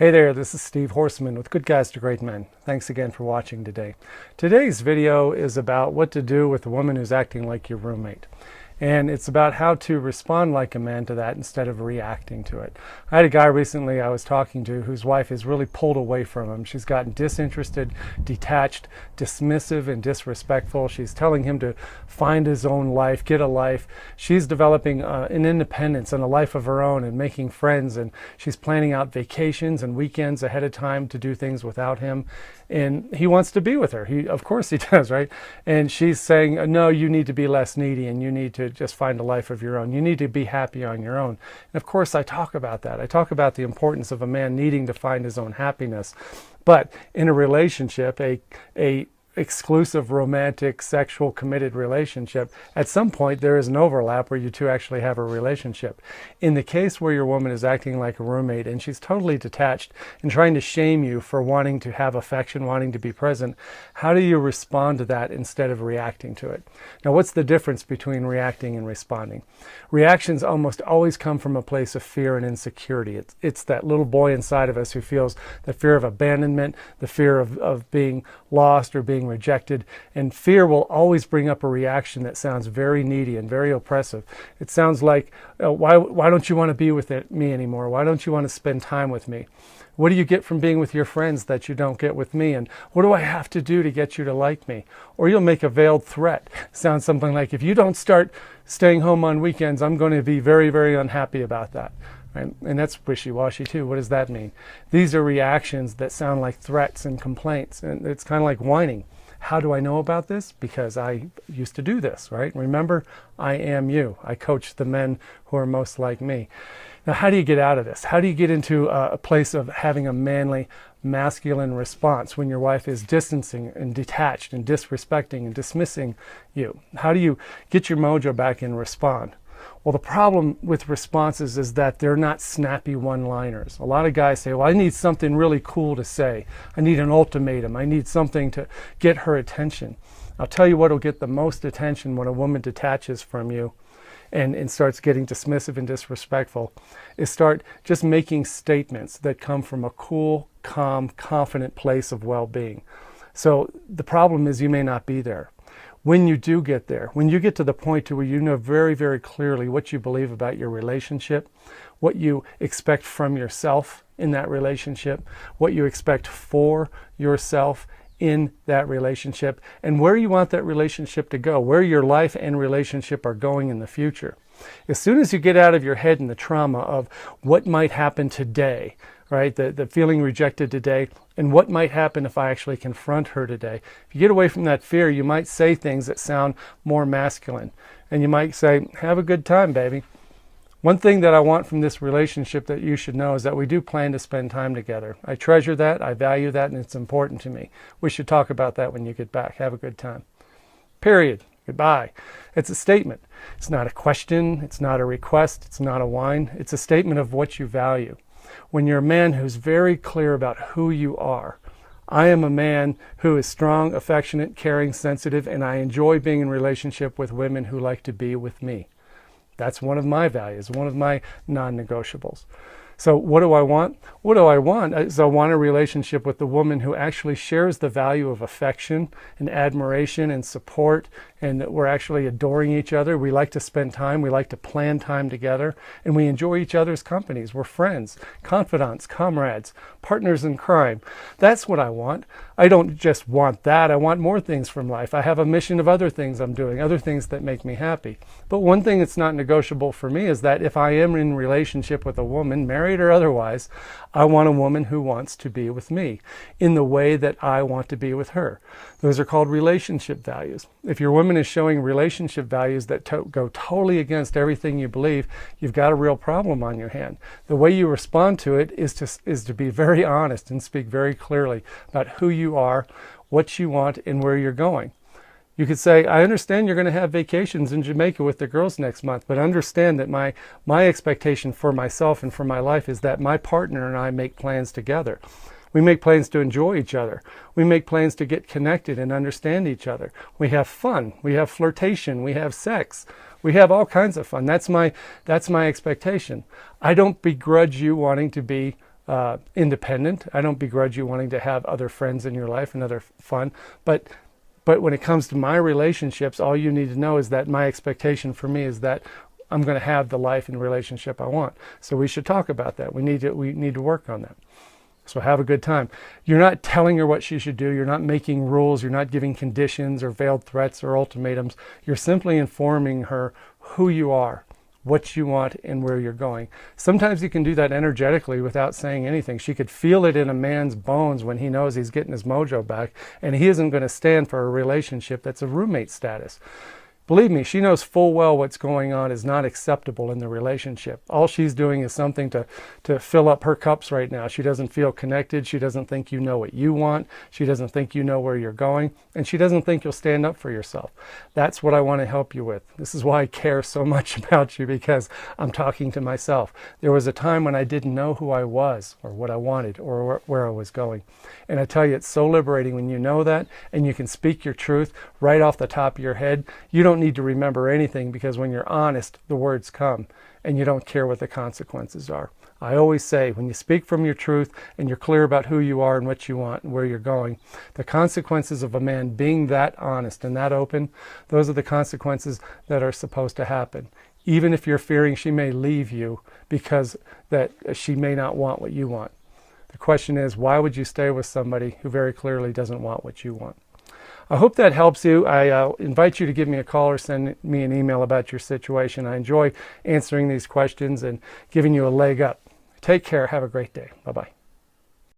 Hey there, this is Steve Horseman with Good Guys to Great Men. Thanks again for watching today. Today's video is about what to do with a woman who's acting like your roommate. And it's about how to respond like a man to that instead of reacting to it. I had a guy recently I was talking to whose wife is really pulled away from him. She's gotten disinterested, detached, dismissive, and disrespectful. She's telling him to find his own life, get a life. She's developing an independence and a life of her own and making friends. And she's planning out vacations and weekends ahead of time to do things without him. And he wants to be with her. Of course he does, right? And she's saying, no, you need to be less needy and you need to just find a life of your own. You need to be happy on your own. And of course I talk about that. I talk about the importance of a man needing to find his own happiness. But in a relationship, a exclusive, romantic, sexual, committed relationship, at some point there is an overlap where you two actually have a relationship. In the case where your woman is acting like a roommate and she's totally detached and trying to shame you for wanting to have affection, wanting to be present, how do you respond to that instead of reacting to it? Now, what's the difference between reacting and responding? Reactions almost always come from a place of fear and insecurity. It's that little boy inside of us who feels the fear of abandonment, the fear of being lost or being rejected, and fear will always bring up a reaction that sounds very needy and very oppressive. It sounds like, why don't you want to be with me anymore? Why don't you want to spend time with me? What do you get from being with your friends that you don't get with me? And what do I have to do to get you to like me? Or you'll make a veiled threat. Sounds something like, if you don't start staying home on weekends, I'm going to be very, very unhappy about that. Right? And that's wishy-washy too. What does that mean? These are reactions that sound like threats and complaints. And it's kind of like whining. How do I know about this? Because I used to do this, right? Remember, I am you. I coach the men who are most like me. Now, how do you get out of this? How do you get into a place of having a manly, masculine response when your wife is distancing and detached and disrespecting and dismissing you? How do you get your mojo back and respond? Well, the problem with responses is that they're not snappy one-liners. A lot of guys say, well, I need something really cool to say. I need an ultimatum. I need something to get her attention. I'll tell you what will get the most attention when a woman detaches from you and starts getting dismissive and disrespectful is start just making statements that come from a cool, calm, confident place of well-being. So the problem is you may not be there. When you do get there, when you get to the point to where you know very, very clearly what you believe about your relationship, what you expect from yourself in that relationship, what you expect for yourself in that relationship, and where you want that relationship to go, where your life and relationship are going in the future. As soon as you get out of your head in the trauma of what might happen today, right, the feeling rejected today, and what might happen if I actually confront her today. If you get away from that fear, you might say things that sound more masculine. And you might say, have a good time, baby. One thing that I want from this relationship that you should know is that we do plan to spend time together. I treasure that, I value that, and it's important to me. We should talk about that when you get back. Have a good time. Period. Goodbye. It's a statement. It's not a question. It's not a request. It's not a whine. It's a statement of what you value. When you're a man who's very clear about who you are, I am a man who is strong, affectionate, caring, sensitive, and I enjoy being in relationship with women who like to be with me. That's one of my values, one of my non-negotiables. So what do I want? What do I want is I want a relationship with the woman who actually shares the value of affection and admiration and support, and that we're actually adoring each other. We like to spend time. We like to plan time together, and we enjoy each other's companies. We're friends, confidants, comrades, partners in crime. That's what I want. I don't just want that. I want more things from life. I have a mission of other things I'm doing, other things that make me happy. But one thing that's not negotiable for me is that if I am in relationship with a woman, married or otherwise, I want a woman who wants to be with me in the way that I want to be with her. Those are called relationship values. If your woman is showing relationship values that go totally against everything you believe, you've got a real problem on your hand. The way you respond to it is to be very honest and speak very clearly about who you are, what you want, and where you're going. You could say, I understand you're going to have vacations in Jamaica with the girls next month, but understand that my expectation for myself and for my life is that my partner and I make plans together. We make plans to enjoy each other. We make plans to get connected and understand each other. We have fun. We have flirtation. We have sex. We have all kinds of fun. That's my expectation. I don't begrudge you wanting to be independent. I don't begrudge you wanting to have other friends in your life and other fun, but when it comes to my relationships, all you need to know is that my expectation for me is that I'm going to have the life and relationship I want. So we should talk about that. We need to work on that. So have a good time. You're not telling her what she should do. You're not making rules. You're not giving conditions or veiled threats or ultimatums. You're simply informing her who you are, what you want, and where you're going. Sometimes you can do that energetically without saying anything. She could feel it in a man's bones when he knows he's getting his mojo back, and he isn't going to stand for a relationship that's a roommate status. Believe me, she knows full well what's going on is not acceptable in the relationship. All she's doing is something to fill up her cups right now. She doesn't feel connected. She doesn't think you know what you want. She doesn't think you know where you're going. And she doesn't think you'll stand up for yourself. That's what I want to help you with. This is why I care so much about you, because I'm talking to myself. There was a time when I didn't know who I was or what I wanted or where I was going. And I tell you, it's so liberating when you know that and you can speak your truth right off the top of your head. You don't need to remember anything, because when you're honest, the words come and you don't care what the consequences are. I always say, when you speak from your truth and you're clear about who you are and what you want and where you're going, the consequences of a man being that honest and that open, those are the consequences that are supposed to happen. Even if you're fearing she may leave you because that she may not want what you want. The question is, why would you stay with somebody who very clearly doesn't want what you want? I hope that helps you. I invite you to give me a call or send me an email about your situation. I enjoy answering these questions and giving you a leg up. Take care. Have a great day. Bye-bye.